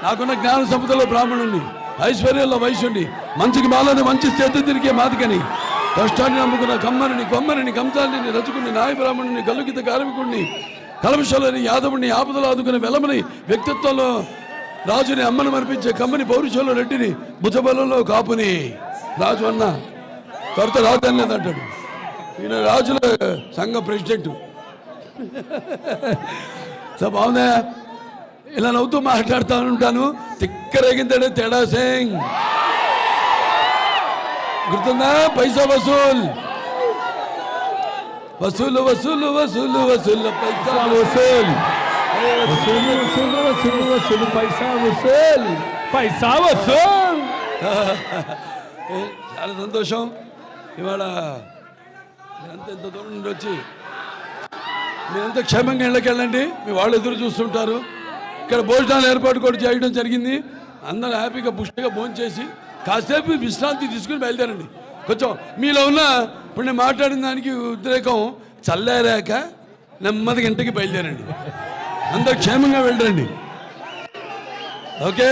నాకున్న జ్ఞాన సంపదలో బ్రాహ్మణుణ్ణి, ఐశ్వర్యంలో వైశ్యుణ్ణి, మంచికి మాలని మంచి చేతి తిరిగే మాదికని, కష్టాన్ని నమ్ముకున్న కొమ్మరిని కంసాలిని రచుకుని నాయ బ్రాహ్మణుని గల్లుగిత కార్మికుడిని, కలమశలని యాదవుని ఆపదలు ఆదుకునే వెలమని, వ్యక్తిత్వంలో రాజుని అమ్మను మరిపించే కమ్మని, పౌరుషంలో రెడ్డిని, భుజబలంలో కాపుని. రాజు అన్న త్వరత రాజు అని లేదంటాడు. ఈయన రాజుల సంఘ ప్రెసిడెంట్. సో బాగుందా? ఇలా నవ్వుతూ మాట్లాడుతూ ఉంటాను. తిక్కరేగిందాడే తేడా సింగ్ గుర్తుందా? పైసా వసూల్ వసూలు వసూలు వసూలు వసూలు పైసా వసూల్ వసూలు వసూలు వసూలు వసూలు పైసా వసూల్ పైసా వసూల్. చాలా సంతోషం. ఇవాళ మీరంతా ఎంత దూరం నుండి వచ్చి మీరంతా క్షేమంగా ఇళ్ళకి వెళ్ళండి. మీ వాళ్ళు ఎదురు చూస్తుంటారు. ఇక్కడ భోజనాలు ఏర్పాటు కూడా చేయడం జరిగింది. అందరూ హ్యాపీగా పుష్టిగా భోజనం చేసి కాసేపు విశ్రాంతి తీసుకుని బయలుదేరండి. కొంచెం మీలో ఉన్న ఇప్పుడు నేను మాట్లాడిన దానికి ఉద్రేకం చల్లారాక నెమ్మదిగా ఇంటికి బయలుదేరండి. అందరూ క్షేమంగా వెళ్ళండి. ఓకే.